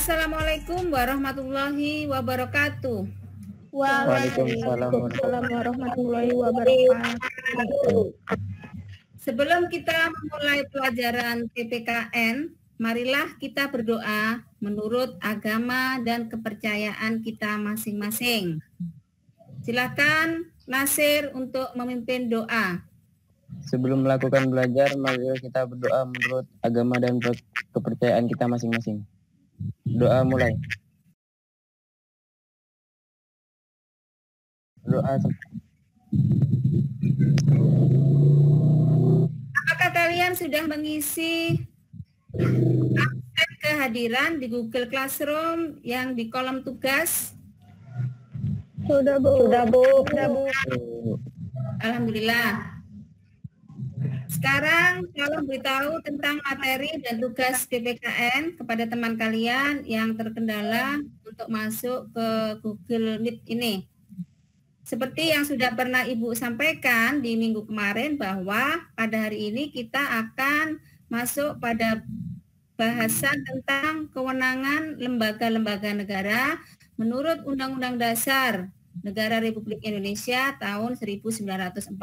Assalamualaikum warahmatullahi wabarakatuh. Waalaikumsalam warahmatullahi wabarakatuh. Sebelum kita memulai pelajaran PPKN, marilah kita berdoa menurut agama dan kepercayaan kita masing-masing. Silakan Nasir untuk memimpin doa. Sebelum melakukan belajar, marilah kita berdoa menurut agama dan kepercayaan kita masing-masing. Doa mulai. Doa. Apakah kalian sudah mengisi absen kehadiran di Google Classroom yang di kolom tugas? Sudah, Bu. Alhamdulillah. Sekarang tolong beritahu tentang materi dan tugas PPKN kepada teman kalian yang terkendala untuk masuk ke Google Meet ini. Seperti yang sudah pernah Ibu sampaikan di minggu kemarin bahwa pada hari ini kita akan masuk pada bahasan tentang kewenangan lembaga-lembaga negara menurut Undang-Undang Dasar Negara Republik Indonesia tahun 1945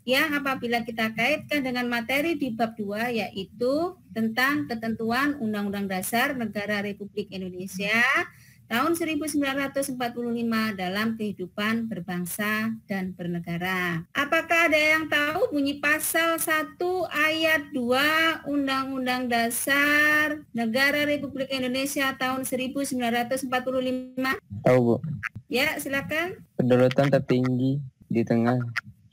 yang apabila kita kaitkan dengan materi di bab 2 yaitu tentang ketentuan Undang-Undang Dasar Negara Republik Indonesia tahun 1945 dalam kehidupan berbangsa dan bernegara. Apakah ada yang tahu bunyi pasal 1 ayat 2 Undang-Undang Dasar Negara Republik Indonesia tahun 1945? Tahu, Bu. Ya, silakan. Kedaulatan tertinggi di tengah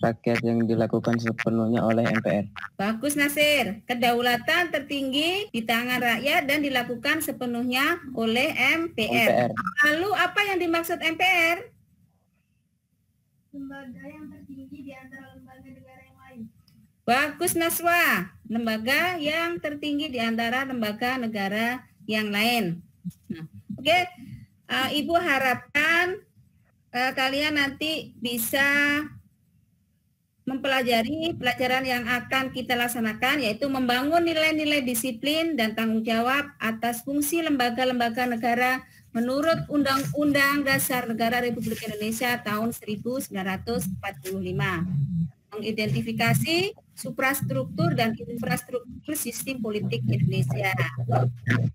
rakyat yang dilakukan sepenuhnya oleh MPR. Bagus Nasir. Kedaulatan tertinggi di tangan rakyat dan dilakukan sepenuhnya oleh MPR. Lalu apa yang dimaksud MPR? Lembaga yang tertinggi di antara lembaga negara yang lain. Bagus Naswa. Lembaga yang tertinggi di antara lembaga negara yang lain. Nah, oke. Ibu harapkan kalian nanti bisa mempelajari pelajaran yang akan kita laksanakan, yaitu membangun nilai-nilai disiplin dan tanggung jawab atas fungsi lembaga-lembaga negara menurut Undang-Undang Dasar Negara Republik Indonesia tahun 1945. Mengidentifikasi suprastruktur dan infrastruktur sistem politik Indonesia.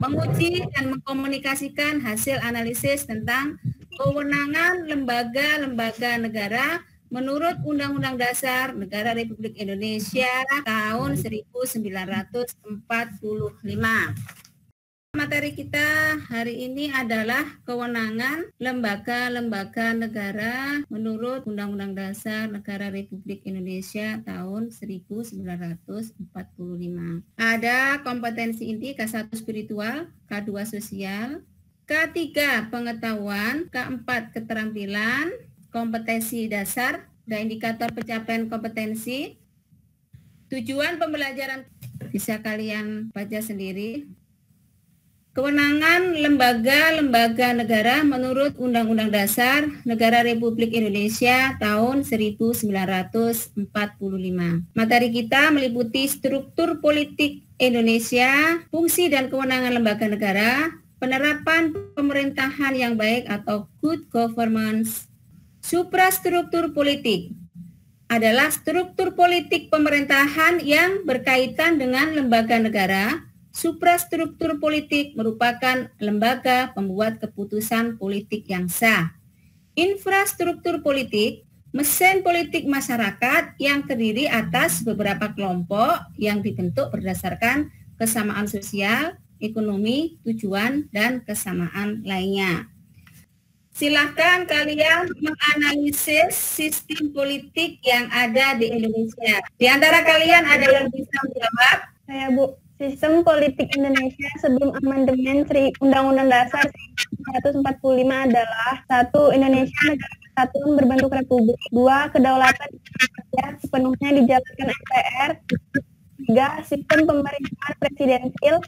Menguji dan mengkomunikasikan hasil analisis tentang kewenangan lembaga-lembaga negara menurut Undang-Undang Dasar Negara Republik Indonesia tahun 1945. Materi kita hari ini adalah kewenangan lembaga-lembaga negara menurut Undang-Undang Dasar Negara Republik Indonesia tahun 1945. Ada kompetensi inti K1 spiritual, K2 sosial, K3 pengetahuan, K4 keterampilan, kompetensi dasar, dan indikator pencapaian kompetensi. Tujuan pembelajaran bisa kalian baca sendiri. Kewenangan lembaga-lembaga negara menurut Undang-Undang Dasar Negara Republik Indonesia tahun 1945. Materi kita meliputi struktur politik Indonesia, fungsi dan kewenangan lembaga negara, penerapan pemerintahan yang baik atau good governance. Suprastruktur politik adalah struktur politik pemerintahan yang berkaitan dengan lembaga negara. Suprastruktur politik merupakan lembaga pembuat keputusan politik yang sah. Infrastruktur politik, mesin politik masyarakat yang terdiri atas beberapa kelompok yang dibentuk berdasarkan kesamaan sosial, ekonomi, tujuan, dan kesamaan lainnya. Silakan kalian menganalisis sistem politik yang ada di Indonesia. Di antara kalian ada yang bisa menjawab? Saya, Bu. Sistem politik Indonesia sebelum amandemen Undang-Undang Dasar 1945 adalah 1. Indonesia negara kesatuan berbentuk republik. 2. Kedaulatan rakyat sepenuhnya dijalankan MPR. 3. Sistem pemerintahan presidensil.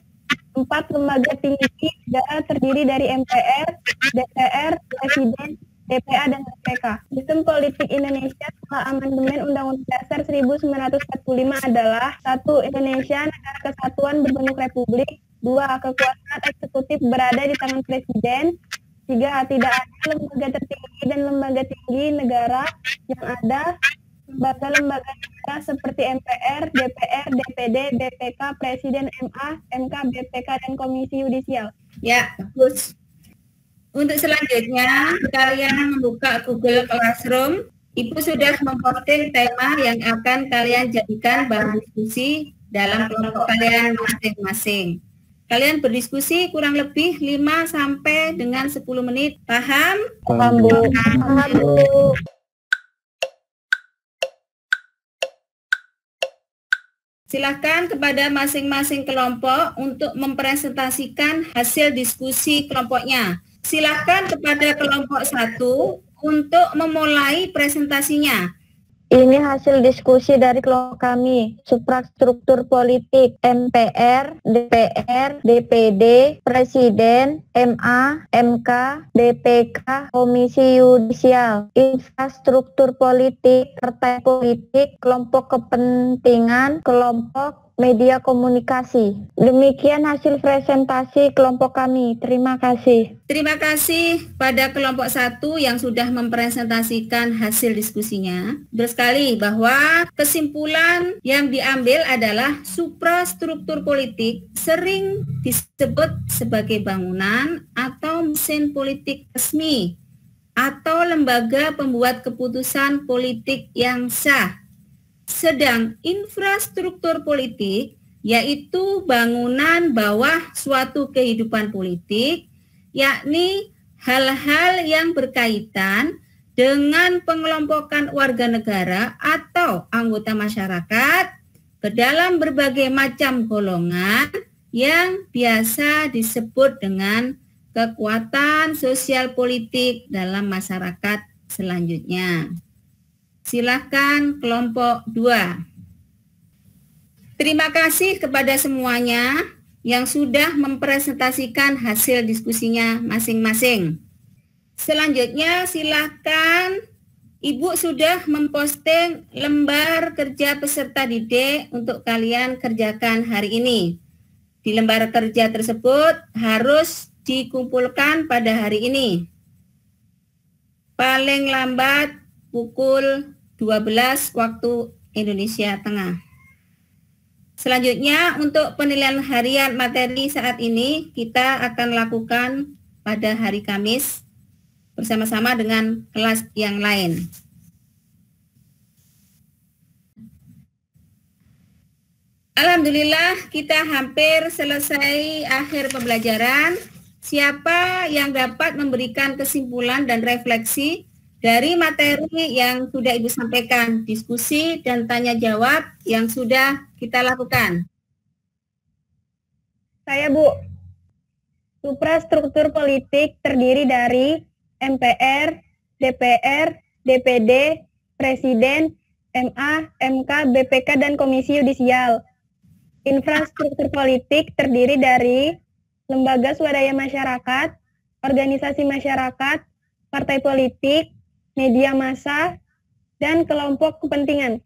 4. Lembaga tinggi negara terdiri dari MPR, DPR, Presiden, DPA, dan KPK. Sistem politik Indonesia setelah amandemen Undang-Undang Dasar 1945 adalah 1. Indonesia negara kesatuan berbentuk republik. 2. Kekuasaan amanat eksekutif berada di tangan Presiden. 3. Tidak ada lembaga tertinggi dan lembaga tinggi negara yang ada lembaga-lembaga negara seperti MPR, DPR, DPD, BPK, Presiden, MA, MK, BPK, dan Komisi Yudisial. Ya, bagus. Untuk selanjutnya, kalian membuka Google Classroom. Ibu sudah memposting tema yang akan kalian jadikan bahan diskusi dalam kelompok kalian masing-masing. Kalian berdiskusi kurang lebih 5 sampai dengan 10 menit. Paham? Paham, Bu. Paham, Bu. Silakan kepada masing-masing kelompok untuk mempresentasikan hasil diskusi kelompoknya. Silakan kepada kelompok 1 untuk memulai presentasinya. Ini hasil diskusi dari kelompok kami, suprastruktur politik, MPR, DPR, DPD, Presiden, MA, MK, BPK, Komisi Yudisial, infrastruktur politik, partai politik, kelompok kepentingan, kelompok media komunikasi. Demikian hasil presentasi kelompok kami. Terima kasih. Terima kasih pada kelompok 1 yang sudah mempresentasikan hasil diskusinya. Betul sekali bahwa kesimpulan yang diambil adalah suprastruktur politik sering disebut sebagai bangunan atau mesin politik resmi atau lembaga pembuat keputusan politik yang sah. Sedang infrastruktur politik yaitu bangunan bawah suatu kehidupan politik, yakni hal-hal yang berkaitan dengan pengelompokan warga negara atau anggota masyarakat ke dalam berbagai macam golongan yang biasa disebut dengan kekuatan sosial politik dalam masyarakat selanjutnya. Silakan kelompok 2. Terima kasih kepada semuanya yang sudah mempresentasikan hasil diskusinya masing-masing. Selanjutnya silakan, Ibu sudah memposting lembar kerja peserta didik untuk kalian kerjakan hari ini. Di lembar kerja tersebut harus dikumpulkan pada hari ini. Paling lambat pukul 12 waktu Indonesia Tengah. Selanjutnya untuk penilaian harian materi saat ini kita akan lakukan pada hari Kamis bersama-sama dengan kelas yang lain. Alhamdulillah kita hampir selesai akhir pembelajaran. Siapa yang dapat memberikan kesimpulan dan refleksi dari materi yang sudah Ibu sampaikan, diskusi dan tanya jawab yang sudah kita lakukan? Saya, Bu. Suprastruktur politik terdiri dari MPR, DPR, DPD, Presiden, MA, MK, BPK, dan Komisi Yudisial. Infrastruktur politik terdiri dari lembaga swadaya masyarakat, organisasi masyarakat, partai politik, media massa, dan kelompok kepentingan.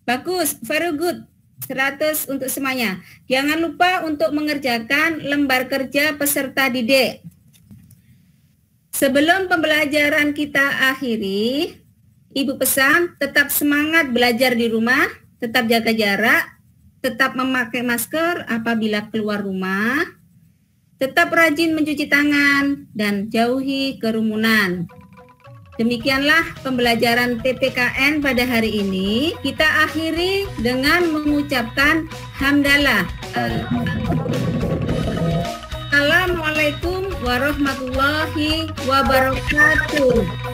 Bagus, very good. 100 untuk semuanya. Jangan lupa untuk mengerjakan lembar kerja peserta didik. Sebelum pembelajaran kita akhiri, Ibu pesan tetap semangat belajar di rumah, tetap jaga jarak, tetap memakai masker apabila keluar rumah, tetap rajin mencuci tangan, dan jauhi kerumunan. Demikianlah pembelajaran PPKN pada hari ini. Kita akhiri dengan mengucapkan hamdalah. Assalamualaikum warahmatullahi wabarakatuh.